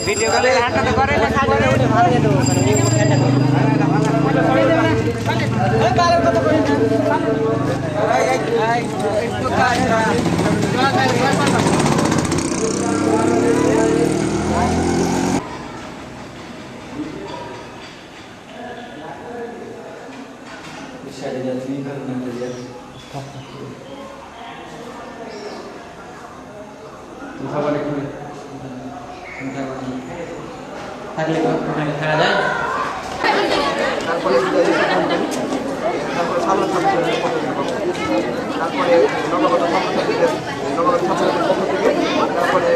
Video কলে হাঁটা তো করে না সাজে ওটা ভালো যেত মানে এই ফ্যানটা একটু কাজ থাকলে থাকা যায় তারপরে সামনে থাকবে তারপরে নবগত ছাত্রদের পক্ষ থেকে তারপরে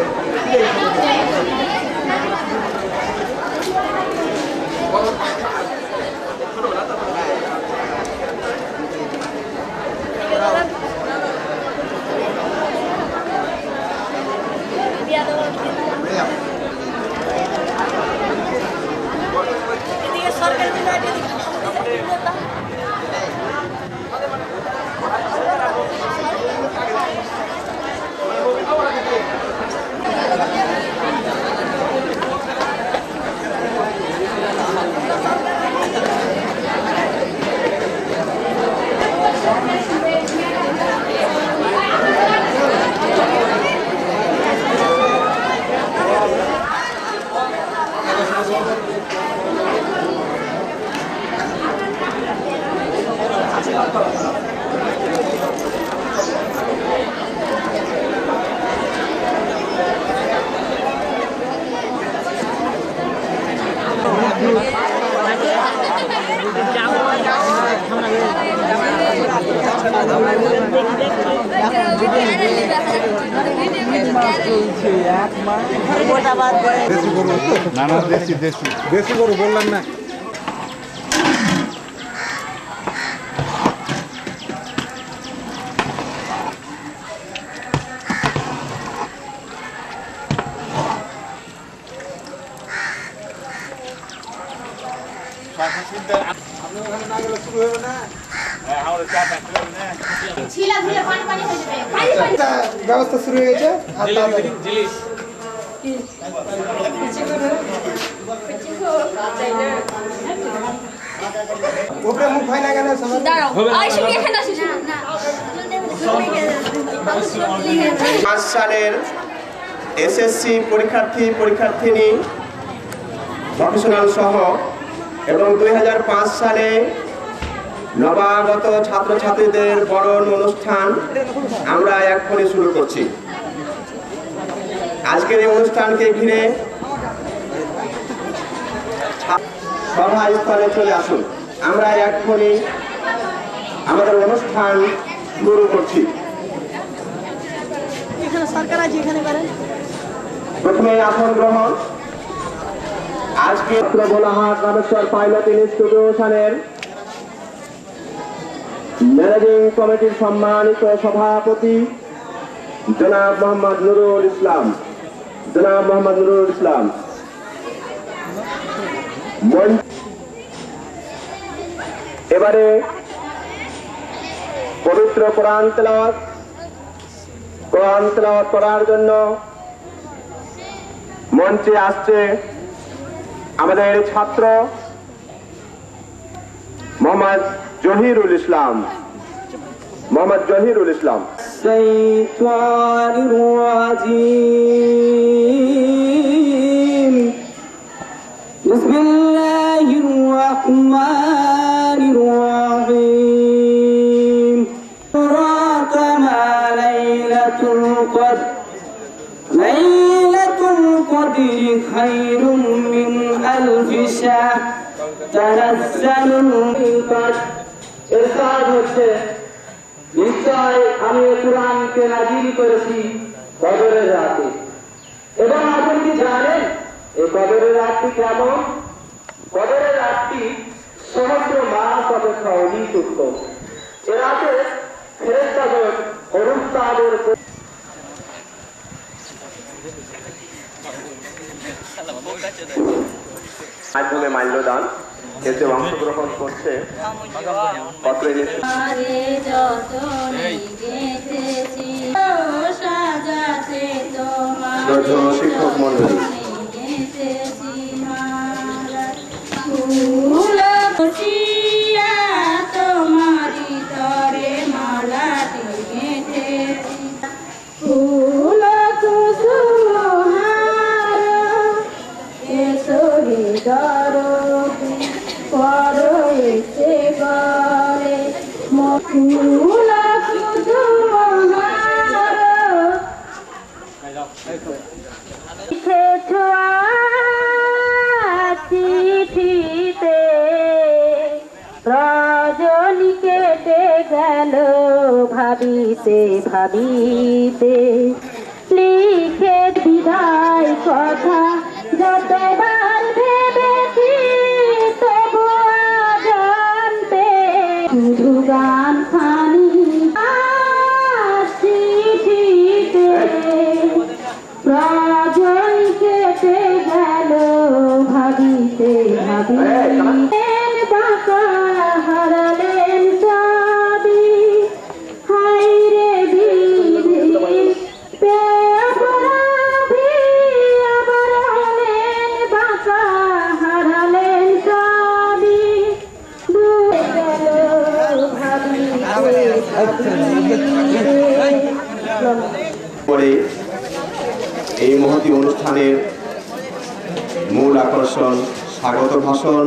দেশি গরু বললেন না ব্যবস্থা শুরু হয়ে গেছে উপরে মুখ হয় না কেন 5 সালের এসএসসি পরীক্ষার্থিনী প্রফেশনাল সহ এবং 2005 সালে নবাগত ছাত্রছাত্রীদের বরণ অনুষ্ঠান আমরা এখনই শুরু করছি। আজকের এই অনুষ্ঠানকে ঘিরে সভাস্থলে চলে আসুন, আমরা এখনই আমাদের অনুষ্ঠান শুরু করছি। প্রথমে আসন গ্রহণ। আজকে ভোলাহাট রামেশ্বর পাইলট ইনস্টিটিউশনের ম্যানেজিং কমিটির সম্মানিত সভাপতি জনাব মোহাম্মদ নুরুল ইসলাম এবারে পবিত্র কোরআন তেলাওয়াত করার জন্য মঞ্চে আসছে আমাদের ছাত্র মোহাম্মদ জহিরুল ইসলাম। বিসমিল্লাহির রহমানির রহিম। রাকামা লাইলাতুল কদর খায়রুম মিন আলফি শাহর তানাজ্জালুল মুলাইকাত। ইরশাদ হচ্ছে, নিশ্চয় আমি কুরআনকে নাযিল করেছি কদরের রাতে। এবং আপনি কি জানেন এই কদরের রাতটি কেমন? কদরের রাতটি সমগ্র মাস অপেক্ষা অধিক উত্তম। এ রাতে ফেরেশতাগণ ফেরেশতাদের মাধ্যমে মাল্যদান এতে অংশগ্রহণ করছে শিক্ষক মন্ডলী। ভাবিতে ভাবিতে লিখে বিদায় কথা যতবার ভেবেছি তবু জানতে শুধু গান খানি চিঠিতে প্রজল কেটে গেল ভাবিতে ভাবিতে বাঁকা হারালেন সবই হাইরে বিধি অপরাধী আবার হলেন বাঁকা হারালেন সবই ডুবে গেল পরে এই মহতী অনুষ্ঠানের মূল আকর্ষণ স্বাগত ভাষণ।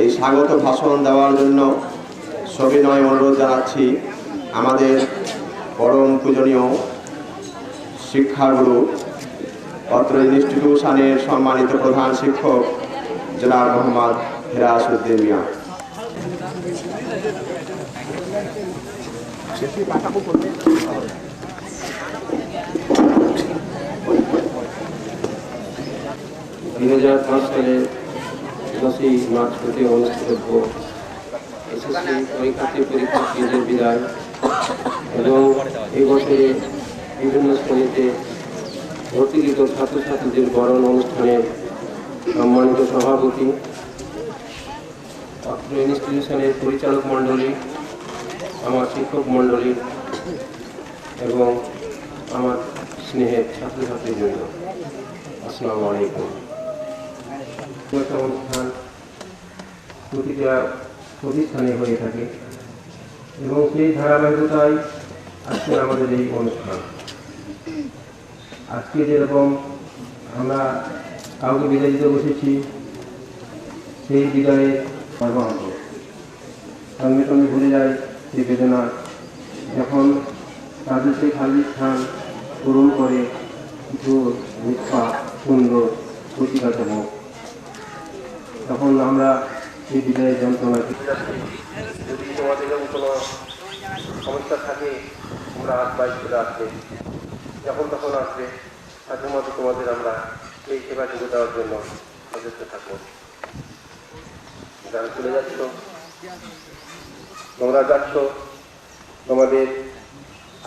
এই স্বাগত ভাষণ দেওয়ার জন্য সবিনয় অনুরোধ জানাচ্ছি আমাদের পরম পূজনীয় শিক্ষাগুরু অত্র ইনস্টিটিউশনের সম্মানিত প্রধান শিক্ষক জনাব মোহাম্মদ হেরাসউদ্দিন মিয়া। সালে 10ই মার্চ হতে অনুষ্ঠিত এসএসসি পরীক্ষার্থীদের বিদায় এবং এই বছরে বিভিন্ন শ্রেণীতে ভর্তিকৃত ছাত্রছাত্রীদের বরণ অনুষ্ঠানের সম্মানিত সভাপতি, অত্র ইনস্টিটিউশনের পরিচালক মণ্ডলী, আমার শিক্ষক মণ্ডলী এবং আমার স্নেহের ছাত্রছাত্রীবৃন্দ, আসসালামু আলাইকুম। অনুষ্ঠান প্রতিটা প্রতিষ্ঠানে হয়ে থাকে এবং সেই ধারাবাহিকতায় আজকে আমাদের এই অনুষ্ঠান। আজকে যেরকম আমরা কাউকে বিদায় দিতে বসেছি, সেই বিদায়ে মর্মাহত সঙ্গে সঙ্গে ভুলে যায় সেই বেদনা যখন তাদের সেই খালি স্থান পূরণ করে কিছু মিথ্যা সুন্দর প্রতিকাতমক, তখন আমরা সেই বিদায়ের যন্ত্রণা। যদি তোমাদের কোনো সমস্যা থাকে তোমরা হাত বাইক চলে আসবে, যখন তখন আসবে, সাথে মধ্যে তোমাদের আমরা এই সেবা যোগ দেওয়ার জন্য সচেষ্ট থাকবো। যারা চলে যাচ্ছ, তোমরা যাচ্ছ তোমাদের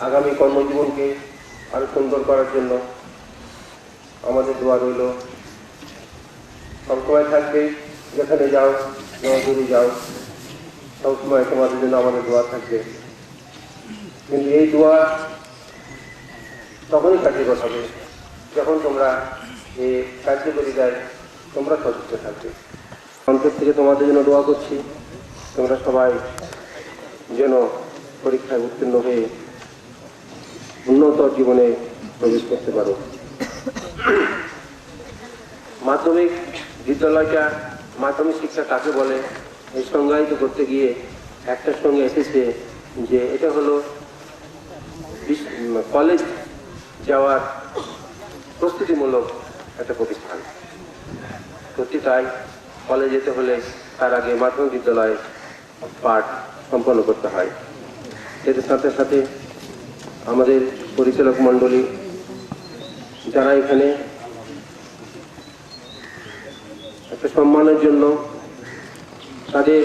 আগামী কর্মজীবনকে আরো সুন্দর করার জন্য আমাদের দোয়া রইল। সবসময় থাকবে, যেখানে যাও, দূরে যাও, সবসময় তোমাদের জন্য আমাদের দোয়া থাকবে। কিন্তু এই দোয়া তখনই কার্যকর হবে যখন তোমরা এই কার্যকরিতায় তোমরা সচেষ্ট থাকবে। অন্তর থেকে তোমাদের জন্য দোয়া করছি, তোমরা সবাই যেন পরীক্ষায় উত্তীর্ণ হয়ে উন্নত জীবনে প্রবেশ করতে পারো। মাধ্যমিক বিদ্যালয়টা, মাধ্যমিক শিক্ষা কাকে বলে এই সংজ্ঞায়িত করতে গিয়ে একটার সঙ্গে এসেছে যে এটা হলো কলেজ যাওয়ার প্রস্তুতিমূলক একটা প্রতিষ্ঠান। সত্যি তাই, কলেজ যেতে হলে তার আগে মাধ্যমিক বিদ্যালয়ে পাঠ সম্পন্ন করতে হয়। এর সাথে সাথে আমাদের পরিচালক মণ্ডলী যারা এখানে একটা সম্মানের জন্য তাদের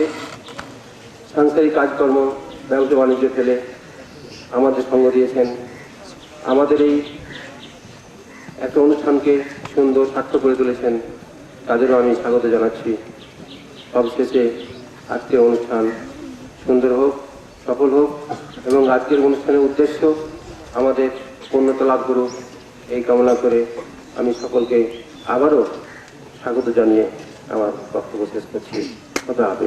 সাংসারিক কাজকর্ম, ব্যবসা বাণিজ্য ফেলে আমাদের সঙ্গ দিয়েছেন, আমাদের এই একটা অনুষ্ঠানকে সুন্দর সার্থক করে তুলেছেন, তাদেরও আমি স্বাগত জানাচ্ছি। সবশেষে আজকের অনুষ্ঠান সুন্দর হোক, সফল হোক এবং আজকের অনুষ্ঠানের উদ্দেশ্য আমাদের পূর্ণতা লাভ করুক, এই কামনা করে আমি সকলকে আবারও স্বাগত জানিয়ে আমার বক্তব্য শেষ করছি। কথা হবে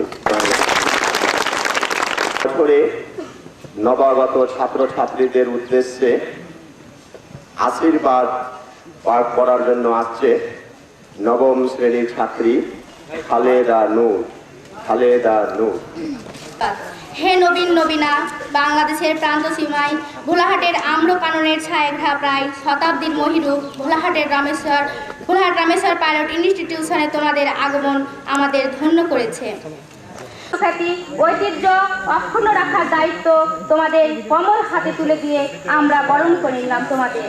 করে নবাগত ছাত্রছাত্রীদের উদ্দেশ্যে আশীর্বাদ পাঠ করার জন্য আসছে নবম শ্রেণীর ছাত্রী খালেদা নূর। হে নবীন নবীনা, বাংলাদেশের প্রান্ত সীমায় ভোলাহাটের আম্রকাননের ছায়াঘা প্রায় শতাব্দীর মহিরূপ ভোলাহাট রামেশ্বর পাইলট ইনস্টিটিউশনে তোমাদের আগমন আমাদের ধন্য করেছে। খ্যাতি ঐতিহ্য অক্ষুণ্ণ রাখার দায়িত্ব তোমাদের কমল হাতে তুলে দিয়ে আমরা বরণ করে নিলাম তোমাদের।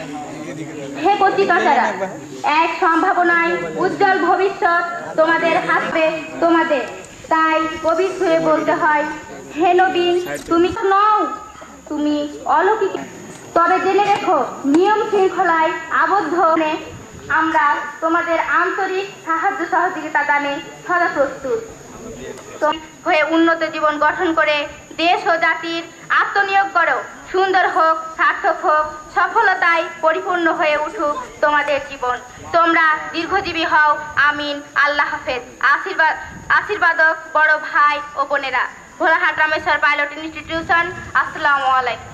হে পতিতাচারা, এক সম্ভাবনায় উজ্জ্বল ভবিষ্যৎ তোমাদের হাতে তোমাদের। তাই কবির হয়ে বলতে হয়, হে নবীন, তুমি নও, তুমি অলৌকিক। তবে জেনে রেখো, নিয়ম শৃঙ্খলায় আবদ্ধ আমরা তোমাদের আন্তরিক সাহায্য সহযোগিতা দানে সদা প্রস্তুত হয়ে উন্নত জীবন গঠন করে দেশ ও জাতির আত্মনিয়োগ করো। সুন্দর হোক, সার্থক হোক, সফলতায় পরিপূর্ণ হয়ে উঠুক তোমাদের জীবন। তোমরা দীর্ঘজীবী হও, আমিন। আল্লাহ হাফেজ। আশীর্বাদক বড় ভাই ও বোনেরা, ভোলাহাট রামেশ্বর পাইলট ইনস্টিটিউশন। আসসালামু আলাইকুম।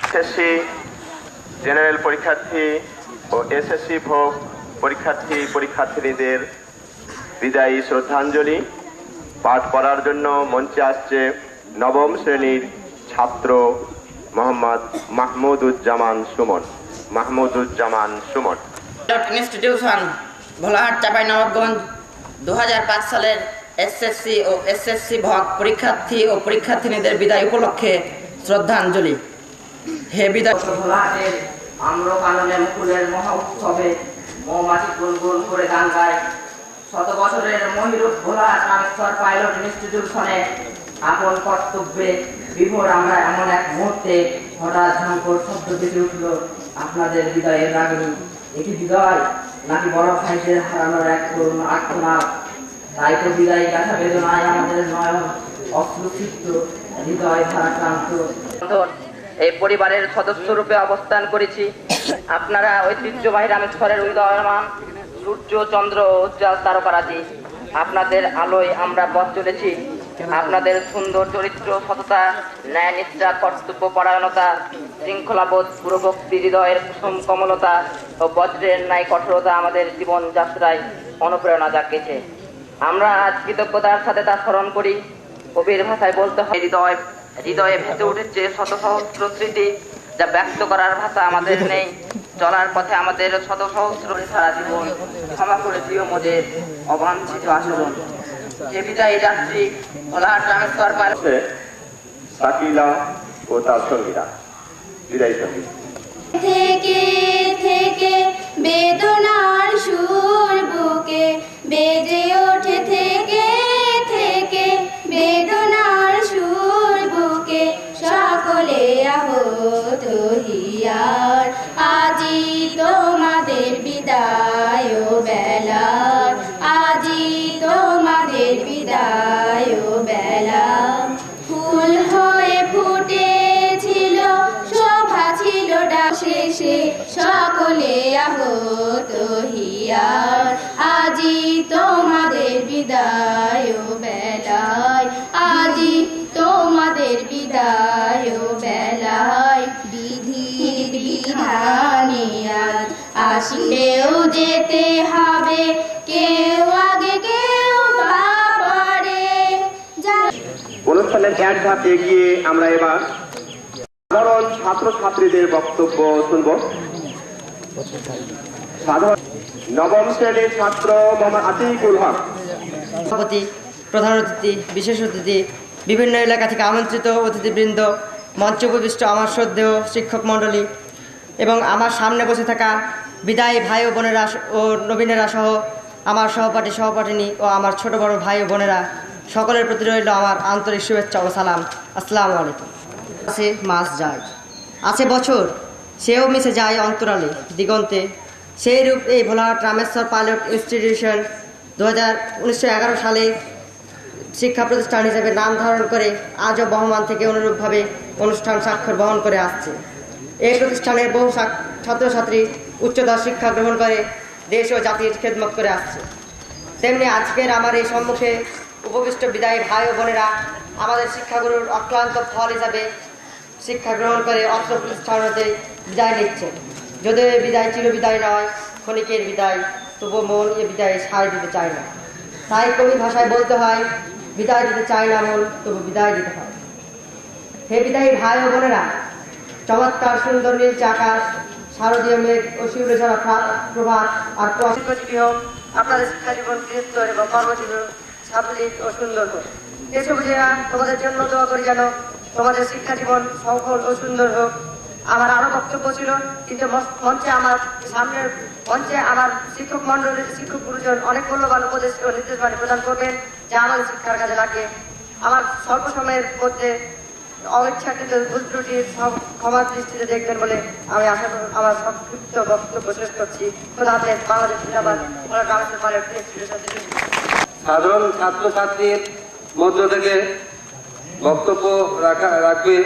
এসএসসি জেনারেল পরীক্ষার্থী ও এসএসসি ভোগ পরীক্ষার্থীদের বিদায়ী শ্রদ্ধাঞ্জলি পাঠ করার জন্য মঞ্চে আসছে নবম শ্রেণীর ছাত্র মোহাম্মদ মাহমুদুজ্জামান সুমন। ইনস্টিটিউশন ভোলাহাট চাঁপাইনবাবগঞ্জ 2005 সালের এসএসসি ও এসএসসি ভোগ পরীক্ষার্থী ও পরীক্ষার্থিনীদের বিদায় উপলক্ষে শ্রদ্ধাঞ্জলি। হে বিদায়। ভোলাহাটের আম্রকাননে মুকুলের মহা উৎসবে মৌমাছি গুনগুন করে গান গায়। শত বছরের মহিরূপ ভোলাহাট রামেশ্বর পাইলট ইনস্টিটিউশনে আপন কর্তব্যে বিভোর আমরা এমন এক মুহূর্তে হঠাৎ ঝঙ্কর শব্দ বেজে উঠল আপনাদের বিদায়ের রাগিনী। এটি বিদায় নাকি বড় ভাইদের হারানোর এক করুণ আর্তনাদ? তাই তো বিদায়ী ব্যথা বেদনায় আমাদের নয়ন অশ্রুসিক্ত, হৃদয় ভারাক্রান্ত। এই পরিবারের সদস্য রূপে অবস্থান করেছি। আপনারা ঐতিহ্যবাহী রামেশ্বরের উদয়মান সূর্য, চন্দ্র ও উজ্জ্বল তারকারাজি। আপনাদের আলোয় আমরা পথ চলেছি। আপনাদের সুন্দর চরিত্র, সততা, ন্যায় নিষ্ঠা, কর্তব্য পরায়ণতা, শৃঙ্খলাবোধ, পুরভক্তি, হৃদয়ের কুসুম কমলতা ও বজ্রের ন্যায় কঠোরতা আমাদের জীবন যাত্রায় অনুপ্রেরণা জাগিয়েছে। আমরা আজ কৃতজ্ঞতার সাথে তা স্মরণ করি। কবির ভাষায় বলতে হয়, হৃদয়ে ভেসে উঠেছে শত সহস্র স্মৃতি, যা ব্যক্ত করার ভাষা আমাদের নেই। চলার পথে আমাদের শত সহস্র সারা জীবন ক্ষমা করে দিও মোদের অবাঞ্ছিত আচরণ। যে বিদায়ী যাত্রী ভোলাহাট রামেশ্বর সাকিলা ও তার সঙ্গীরা বিদায়ী সঙ্গী। থেকে থেকে বেদনার সুর বুকে বেজে ওঠে, থেকে থেকে বেদনার সুর বুকে সকলে আহত হিয়ার। আজি তোমাদের বিদায় বেলা, আজি তোমাদের বিদায় বেলা। ফুল হয়ে ফুটেছিল, শোভা ছিল শেষে সকলে আহত হিয়ার। আজি তোমাদের বিদায় বেলায়, আজি তোমাদের বিদায় বেলায়। বিধির বিধানে আজ আসলেও যেতে হবে, কেউ আগে কেউ পরে। অনুষ্ঠানের এক ধাপ এগিয়ে আমরা এবার সাধারণ ছাত্রছাত্রীদের বক্তব্য শুনব। সাধারণ নবম শ্রেণীর ছাত্র মোহাম্মদ আতিকুল হক। সভাপতি, প্রধান অতিথি, বিশেষ অতিথি, বিভিন্ন এলাকা থেকে আমন্ত্রিত অতিথিবৃন্দ, মঞ্চে উপবিষ্ট আমার শ্রদ্ধেয় শিক্ষক মণ্ডলী এবং আমার সামনে বসে থাকা বিদায়ী ভাই ও বোনেরা ও নবীনেরা সহ আমার সহপাঠিনী ও আমার ছোট বড় ভাই ও বোনেরা, সকলের প্রতি রইল আমার আন্তরিক শুভেচ্ছা ও সালাম। আসসালামু আলাইকুম। আছে মাস যায়, আছে বছর, সেও মিশে যায় অন্তরালে দিগন্তে। সেই রূপ এই ভোলাহাট রামেশ্বর পাইলট ইনস্টিটিউশন 1911 সালে শিক্ষা প্রতিষ্ঠান হিসেবে নাম ধারণ করে আজও বহমান থেকে অনুরূপভাবে অনুষ্ঠান স্বাক্ষর বহন করে আসছে। এই প্রতিষ্ঠানের বহু ছাত্রছাত্রী উচ্চতর শিক্ষা গ্রহণ করে দেশ ও জাতির খেদমত করে আসছে। তেমনি আজকের আমার এই সম্মুখে উপবিষ্ট বিদায়ী ভাই ও বোনেরা আমাদের শিক্ষাগুরুর অক্লান্ত ফল হিসাবে শিক্ষা গ্রহণ করে অত্র প্রতিষ্ঠান হতে বিদায় নিচ্ছে। যদিও এই বিদায় চিরবিদায় নয়, ক্ষণিকের বিদায়, তবু মন এ বিদায়ে সায় দিতে চায় না। তাই কবির ভাষায় বলতে হয়, বিদায় দিতে চায় না মন, তবু বিদায় দিতে হয়। হে বিদায়ী ভাই ও বোনেরা, চমৎকার সুন্দর নীলচে আকাশ, শারদীয় মেঘ ও শিউরে ঝরা প্রভাত আর আপনাদের শিক্ষা জীবন বৃহত্তর এবং কর্মজীবন সাবলীল ও সুন্দর হোক। দেশবাসীরা তোমাদের জন্য দোয়া করি যেন তোমাদের শিক্ষা জীবন সফল ও সুন্দর হোক। আমার আরো বক্তব্য ছিল, কিন্তু মঞ্চে আমার শিক্ষক মন্ডলীর শিক্ষক গুরুজন অনেক মূল্যবান উপদেশ ও নির্দেশবাণী প্রদান করবেন, যা আমাদের শিক্ষার কাজে লাগে। আমার স্বল্প সময়ের মধ্যে অইচ্ছাকৃত ভুল ত্রুটি সব ক্ষমার দৃষ্টিতে দেখবেন বলে আমি আমার সংক্ষিপ্ত বক্তব্য শেষ করছি। খোদা হাফেজ। বাংলাদেশ জিন্দাবাদ। সাধারণ ছাত্রছাত্রীর মধ্য থেকে বক্তব্য রাখবে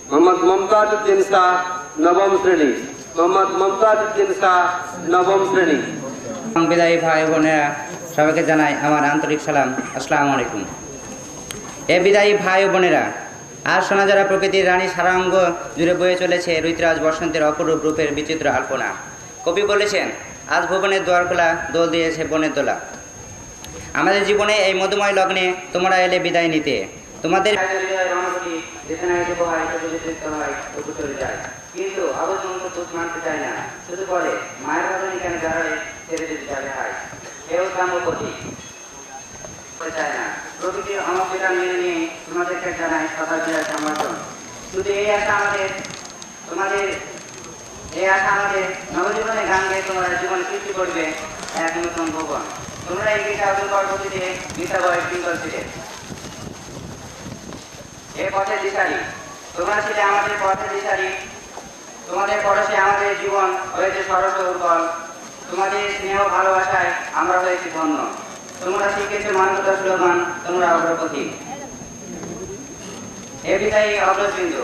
মোহাম্মদ মমতাজ উদ্দিন শাহ, নবম শ্রেণী। মোহাম্মদ মমতাজ উদ্দিন শাহ, নবম শ্রেণী। বিদায়ী ভাই বোনেরা, সবাইকে জানাই আমার আন্তরিক সালাম। আসসালামু আলাইকুম। বিদায়ী ভাই বোনেরা, আজ শোনা যারা প্রকৃতির রানী সারাঙ্গ জুড়ে বয়ে চলেছে ঋতুরাজ বসন্তের অপরূপ রূপের বিচিত্র আলপনা। কবি বলেছেন, আজ ভুবনের দুয়ার খোলা, দোল দিয়েছে বনের দোলা। আমাদের জীবনে এই মধুময় লগ্নে তোমরা এলে বিদায় নিতে। তোমাদের কিন্তু মানতে চায় না, শুধু বলে মায়ের বাগানে কেন দাঁড়ায় ছেড়ে দিতে যাবে হাই। কেউ কাম্য কঠিন চায় না। প্রকৃতির অমর্যাদা মেনে নিয়ে তোমাদেরকে জানাই সদা বিদায় সমর্থন। শুধু এই আশা আমাদের নবজীবনে গান গেয়ে তোমরা জীবন সৃষ্টি করবে এক নতুন ভুবন। তোমরা এই গীতা অর্জন পদ্ধতিতে গীতা বয় সিঙ্গল ছিলে এ পথের দিশারি। তোমরা ছিলে আমাদের পথের দিশারি। তোমাদের পরশে আমাদের জীবন হয়েছে সরস উর্বর। তোমাদের স্নেহ ভালোবাসায় আমরা হয়েছি ধন্য। তোমরা শিখেছো মানবতা স্লোগান, তোমরা অগ্রপথী। এ বিদায়ী অগ্রবিন্দু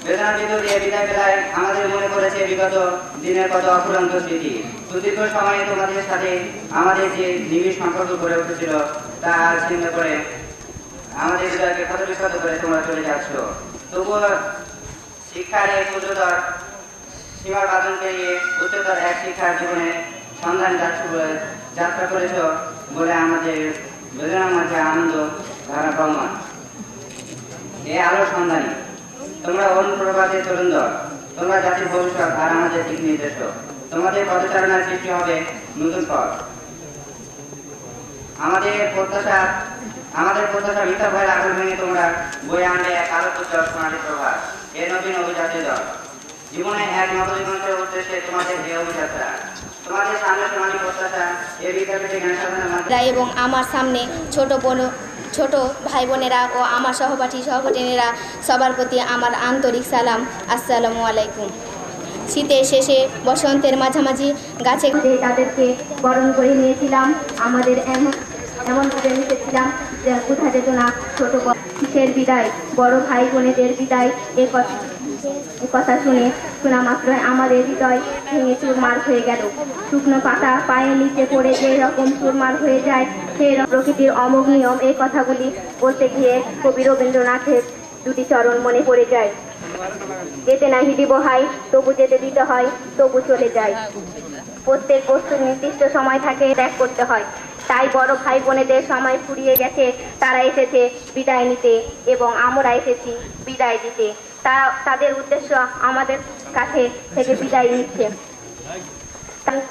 বেদনা বিন্দু এ বিদায় বেলায় আমাদের মনে পড়েছে বিগত দিনের কত অফুরন্ত স্মৃতি। সুদীর্ঘ সময়ে তোমাদের সাথে আমাদের যে নিবিড় সম্পর্ক গড়ে উঠেছিল তা আজ ছিন্ন করে আমাদের হৃদয়কে ক্ষত বিক্ষত করে তোমরা চলে যাচ্ছ। তবুও শিক্ষার এই উচ্চতর সীমার বাঁধন পেরিয়ে উচ্চতর এক শিক্ষার জীবনে সন্ধান যাত্রা করেছ বলে আমাদের বেদনার মাঝে আনন্দ ধারা প্রমাণ। এ আলোর সন্ধানী তোমরা অরুণ প্রভাতের তরুণদল। তোমরা জাতির ভবিষ্যৎ আর আমাদের দিক নির্দেশ। তোমাদের পদচারণার সৃষ্টি হবে নতুন পথ। আমাদের প্রত্যাশা মিথ্যা ভয়ের আগুন ভেঙে তোমরা বয়ে আনলে এক আলো উজ্জ্বল সোনালী প্রভাত। এ নবীন অভিযাত্রী দল জীবনে এক নবজীবনের উদ্দেশ্যে তোমাদের এই অভিযাত্রা। তোমাদের সামনে সোনালী প্রত্যাশা এ বিদ্যাপীঠে জ্ঞান সাধনার মাধ্যমে এবং আমার সামনে ছোট ভাই বোনেরা ও আমার সহপাঠীরা সবার প্রতি আমার আন্তরিক সালাম। আসসালামু আলাইকুম। শীতের শেষে বসন্তের মাঝামাঝি গাছে তাদেরকে বরণ করে নিয়েছিলাম। আমাদের এমনভাবে মিশেছিলাম যে কোথা যেত না। ছোট কিসের বিদায়, বড় ভাই বোনেদের বিদায়। এ কথা শোনা মাত্রই আমাদের হৃদয় ভেঙে চুরমার হয়ে গেল। শুকনো পাতা পায়ের নিচে পড়ে যে রকম চুরমার হয়ে যায়, সেই প্রকৃতির অমোঘ নিয়ম। এই কথাগুলি বলতে গিয়ে কবি রবীন্দ্রনাথের দুটি চরণ মনে পড়ে যায়। যেতে নাহি দিব হাই, তবু যেতে দিতে হয়, তবু চলে যায়। প্রত্যেক বস্তুর নির্দিষ্ট সময় থাকে, ত্যাগ করতে হয়। তাই বড় ভাই বোনেদের সময় ফুরিয়ে গেছে। তারা এসেছে বিদায় নিতে এবং আমরা এসেছি বিদায় দিতে। তাদের উদ্দেশ্য আমাদের কাছে থেকে বিদায় নিচ্ছে,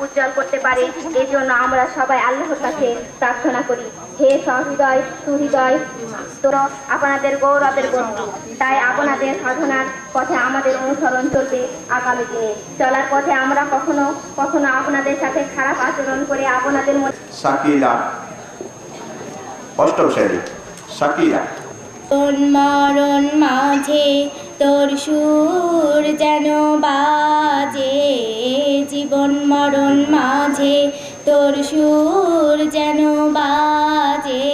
উজ্জ্বল করতে পারে। এই জন্য আমরা সবাই আল্লাহর কাছে প্রার্থনা করি, হে সহৃদয় সুহৃদয়, তোরা আপনাদের গৌরবের বস্তু। তাই আপনাদের সাধনার পথে আমাদের অনুসরণ চলবে। আগামী দিনে চলার পথে আমরা কখনো কখনো আপনাদের সাথে খারাপ আচরণ করে আপনাদের শাকিলা, অষ্টম শ্রেণী। শাকিলা। মরণ মাঝে তোর সুর যেন বাজে, জীবন মরণ মাঝে তোর সুর যেন বাজে।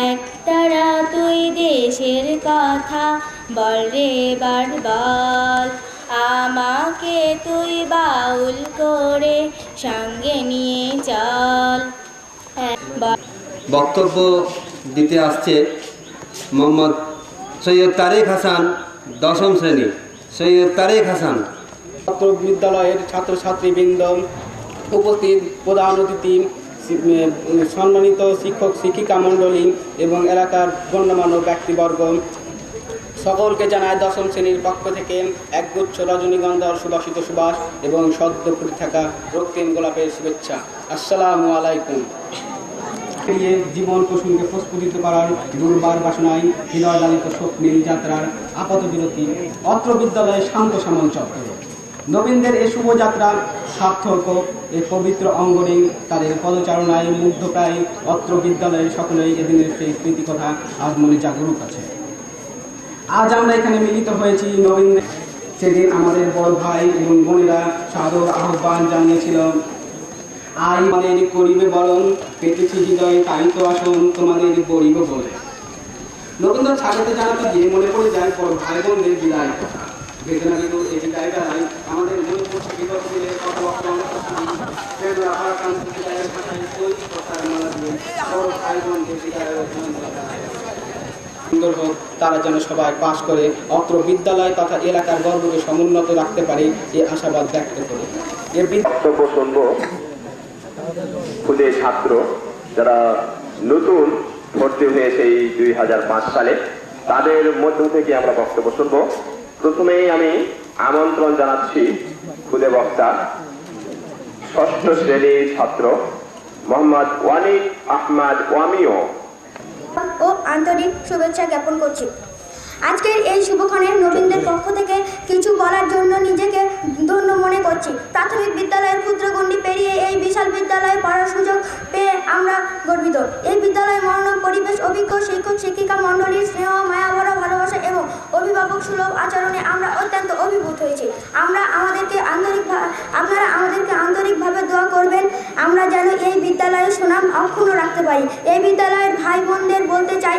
একতারা তুই দেশের কথা বল রে বার বল, আমাকে তুই বাউল করে সঙ্গে নিয়ে চল। বক্তব্য দিতে আসছে মোহাম্মদ সৈয়দ তারেক হাসান, দশম শ্রেণী। সৈয়দ তারেক হাসান। ছাত্র বিদ্যালয়ের ছাত্রছাত্রীবৃন্দ, উপস্থিত প্রধান অতিথি, সম্মানিত শিক্ষক শিক্ষিকা মণ্ডলী এবং এলাকার গণ্যমান্য ব্যক্তিবর্গ, সকলকে জানায় দশম শ্রেণীর পক্ষ থেকে একগুচ্ছ রজনীগন্ধার সুবাসিত সুবাস এবং সদ্য ফুটে থাকা রক্তিম গোলাপের শুভেচ্ছা। আসসালামু আলাইকুম। পেরিয়ে জীবন প্রসঙ্গে প্রস্ফুটিত করার দুর্বার বাসনায় হৃদয়দালিত স্বপ্নের যাত্রার আপাত বিরতি অত্র বিদ্যালয়ে শান্ত সামল চক্র। নবীনদের এ শুভযাত্রা সার্থক এই পবিত্র অঙ্গনে তাদের পদচারণায় মুগ্ধপ্রায় অত্র বিদ্যালয়ের সকলেই এদিনের সেই স্মৃতিকথা আজ মনে জাগরুক আছে। আজ আমরা এখানে মিলিত হয়েছি নবীনদের। সেদিন আমাদের বড় ভাই এবং বোনেরা সাদর আহ্বান জানিয়েছিল, আই আমাদের করিবে বরণ, পেতেছি হৃদয়ে তারিত আসন তোমাদের গরিব বলে। নবীনদের স্বাগত জানাতে গিয়ে মনে পড়ে যায় বড় ভাই বোনদের বিদায় কথা। বেদনাবিদ এই বিদায় বেলায় আমাদের মনে পড়ছে বিগত দিনের কথাবার্তা সুন্দর হোক, তারা যেন সবাই পাশ করে অত্র বিদ্যালয় তথা এলাকার গর্বকে সমুন্নত রাখতে পারে এই আশাবাদ ব্যক্ত করে বক্তব্য শুনব খুদে ছাত্র যারা নতুন ভর্তি হয়েছে এই 2005 সালে, তাদের মধ্য থেকে আমরা বক্তব্য শুনব। প্রথমেই আমি আমন্ত্রণ জানাচ্ছি খুদে বক্তা ষষ্ঠ শ্রেণীর ছাত্র মোহাম্মদ ওয়ানিক আহমদ ওয়ামিও ও আন্তরিক শুভেচ্ছা জ্ঞাপন করছি। আজকের এই শুভক্ষণে নবীনদের পক্ষ থেকে কিছু বলার জন্য নিজেকে ধন্য মনে করছি। প্রাথমিক বিদ্যালয়ের ক্ষুদ্র গণ্ডি পেরিয়ে এই বিশাল বিদ্যালয়ে পড়ার সুযোগ পেয়ে আমরা গর্বিত। এই বিদ্যালয়ে মনোরম পরিবেশ, অভিজ্ঞ শিক্ষক শিক্ষিকা মণ্ডলীর স্নেহ, মায়াভরা ভালোবাসা এবং অভিভাবক সুলভ আচরণে আমরা অত্যন্ত অভিভূত হয়েছি। আপনারা আমাদেরকে আন্তরিকভাবে দোয়া করবেন, আমরা যেন এই বিদ্যালয়ের সুনাম অক্ষুণ্ণ রাখতে পারি। এই বিদ্যালয়ের ভাই বোনদের বলতে চাই,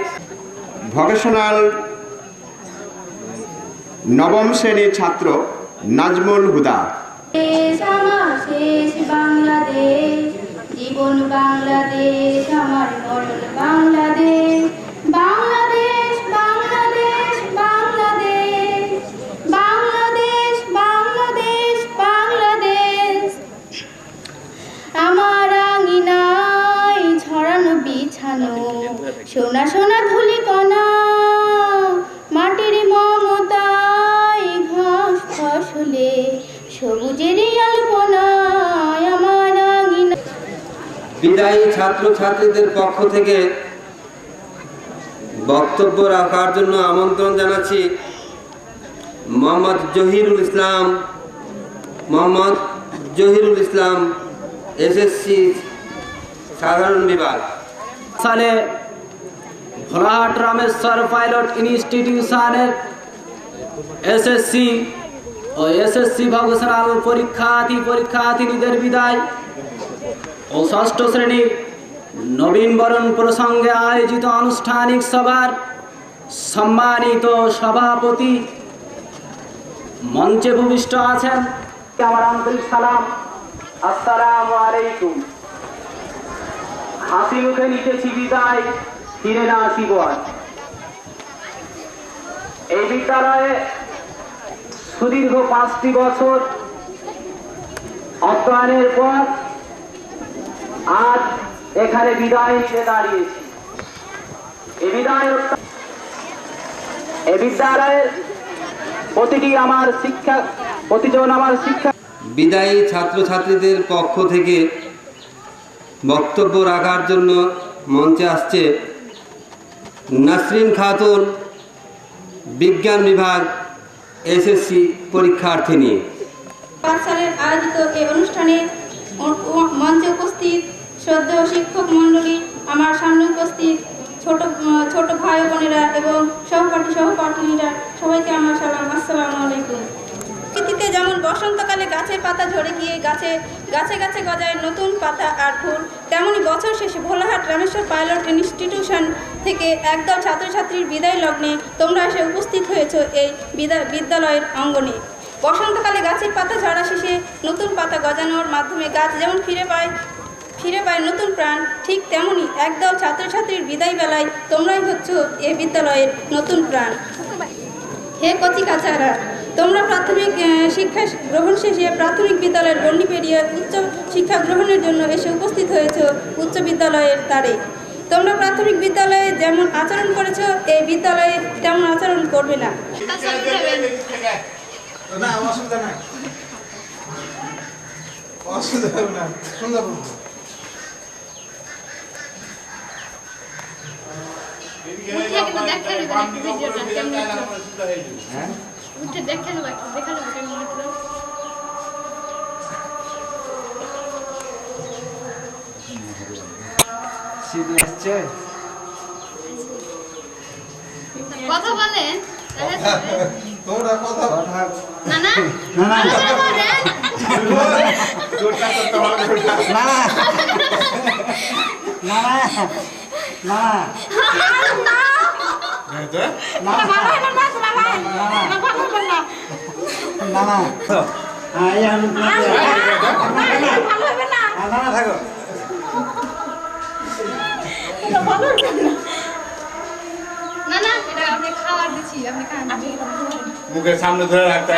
ভোকেশনাল নবম শ্রেণীর ছাত্র নাজমুল হুদা। আমার শেষ বাংলাদেশ, জীবন বাংলাদেশ, আমার মরণ বাংলাদেশ। বাংলাদেশ বাংলাদেশ বাংলাদেশ, বাংলাদেশ বাংলাদেশ বাংলাদেশ। আমার আঙিনায় ছড়ানো বিছানো সোনা সোনা ধুলি কণা, মাটির মমতায় ঘাস ফসলে সবুজের আলপনায় আমার আঙিনা। বিদায়ী ছাত্র ছাত্রীদের পক্ষ থেকে বক্তব্য রাখার জন্য আমন্ত্রণ জানাচ্ছি মোহাম্মদ জহিরুল ইসলাম এসএসসি সাধারণ বিভাগ। সালে ভোলাহাট রামেশ্বর পাইলট ইনস্টিটিউশনের এসএসসি ও এসএসসি ভোকেশনাল পরীক্ষার্থীদের বিদায় ও ষষ্ঠ শ্রেণীর নবীন বরণ প্রসঙ্গে আয়োজিত আনুষ্ঠানিক সভার সম্মানিত সভাপতি মঞ্চে ভূমিষ্ঠ আছেন। আমার আন্তরিক সালাম, আসসালামু আলাইকুম। হাসি মুখে নিতেছি বিদায়, ফিরে না আসিব আজ। এই বিদ্যালয়ে সুদীর্ঘ 5টি বছর অধ্যয়নের পর আজ এখানে বিদায় নিতে দাঁড়িয়েছি। এই বিদ্যালয়ের প্রতিজন আমার শিক্ষা। বিদায়ী ছাত্রছাত্রীদের পক্ষ থেকে বক্তব্য রাখার জন্য মঞ্চে আসছে নাসরিন খাতুন, বিজ্ঞান বিভাগ, এসএসসি পরীক্ষার্থিনী। সালের আয়োজিত এই অনুষ্ঠানে মঞ্চে উপস্থিত শ্রদ্ধেয় শিক্ষক মণ্ডলী, আমার সামনে উপস্থিত ছোট ভাই বোনেরা এবং সহপাঠীরা, সবাইকে আমার সালাম, আসসালামু আলাইকুম। প্রকৃতিতে যেমন বসন্তকালে গাছের পাতা ঝরে গিয়ে গাছে গাছে গজায় নতুন পাতা আর ফুল, তেমনি বছর শেষে ভোলাহাট রামেশ্বর পাইলট ইনস্টিটিউশন থেকে একদল ছাত্রছাত্রীর বিদায় লগ্নে তোমরা এসে উপস্থিত হয়েছ এই বিদ্যালয়ের অঙ্গনে। বসন্তকালে গাছের পাতা ঝরা শেষে নতুন পাতা গজানোর মাধ্যমে গাছ যেমন ফিরে পায় নতুন প্রাণ, ঠিক তেমনি একদল ছাত্রছাত্রীর বিদায় বেলায় তোমরাই হচ্ছ এ বিদ্যালয়ের নতুন প্রাণ। হে কচি কাচারা, তোমরা প্রাথমিক শিক্ষা গ্রহণ শেষে প্রাথমিক বিদ্যালয়ের গণ্ডি পেরিয়ে উচ্চ শিক্ষা গ্রহণের জন্য এসে উপস্থিত হয়েছ উচ্চ বিদ্যালয়ের দ্বারে। তোমরা প্রাথমিক বিদ্যালয়ে যেমন আচরণ করেছ এই বিদ্যালয়ে তেমন আচরণ করবে না। কথা বলেন তোমরা কথা না না মুখের সামনে ধরে রাখতে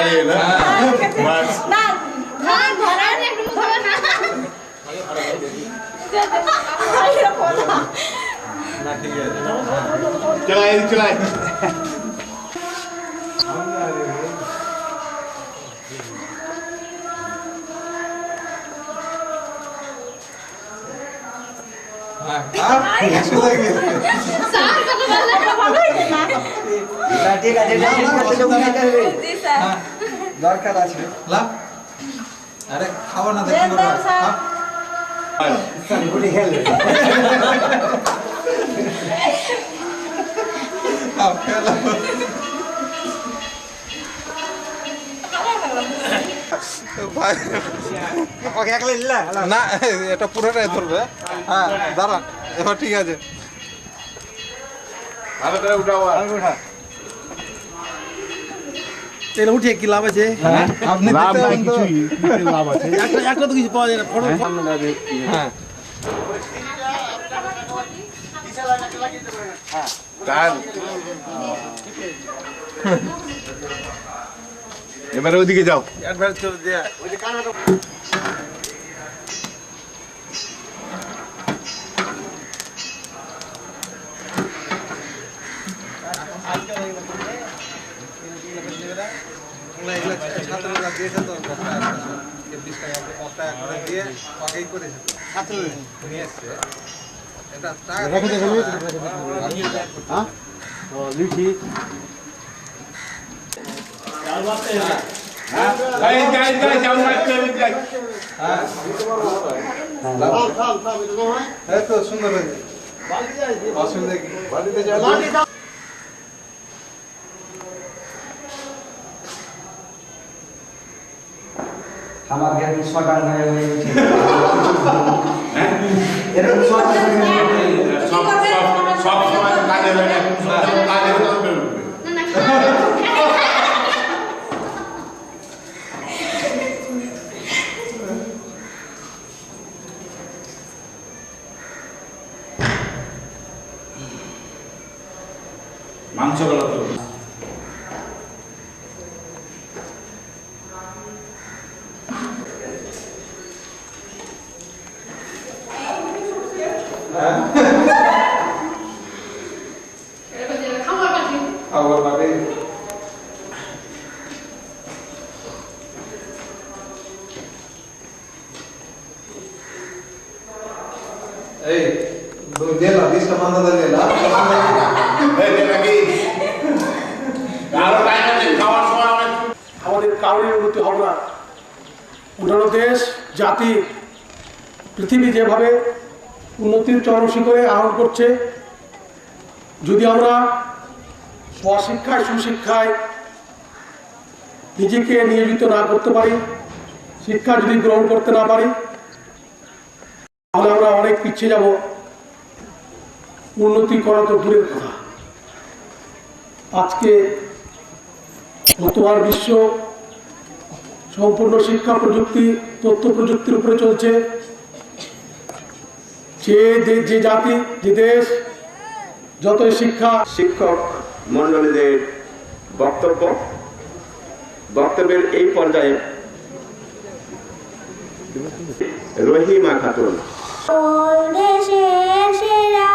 চলাই চলাই দরকার আছে আরে খাওয়া না দেখি না এটা পুরোটাই ধরবে হ্যাঁ দাঁড়ান এবার ঠিক আছে ভালো করে উঠাও এটা উঠে কি লাভ আছে? আপনি লাভ নাই কিছুই লাভ আছে একটা তো কিছু পাওয়া যায় না ফটো হ্যাঁ তার এবারে ওইদিকে যাও অ্যাডভান্স করে দেয়া ওই যে কানাটা ছাত্ররা দিয়েছে তো 20 টাকা করে দিয়ে পাকাই করেছে ছাত্র নিয়ে এসছে এটা টাকা রেখে দেবে হ্যাঁ তো লিখি গাইস আমরা চলে যাই হ্যাঁ এই তো সুন্দর হয়েছে বালতি যাই অসুবিধা কি বালতিতে যাও আমার জ্ঞান সকাল হয়ে উঠে এরকম সব সময় কাজে লাগে কাজে মাংসগুলো তো খাবার পাবে এই দুই দেলা 20টা মান্দা দেলা এই দেলা কি আরো টাইম আছে খাওয়ার সময় আমাদের কারোর উন্নতি হবে না উন্নত দেশ জাতি পৃথিবী যেভাবে উন্নতির চরম শিখরে আরোহণ করছে যদি আমরা স্বশিক্ষায় সুশিক্ষায় নিজেকে নিয়োজিত না করতে পারি শিক্ষা যদি গ্রহণ করতে না পারি তাহলে আমরা অনেক পিছিয়ে যাব উন্নতি করা তো দূরের কথা আজকে বর্তমান বিশ্ব সম্পূর্ণ শিক্ষা প্রযুক্তি তথ্য প্রযুক্তির উপরে চলছে যে জাতি যে দেশ যতই শিক্ষক মণ্ডলীদের বক্তব্যের এই পর্যায়ে রহিমা খাতুন দেশের সেরা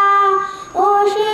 ও সে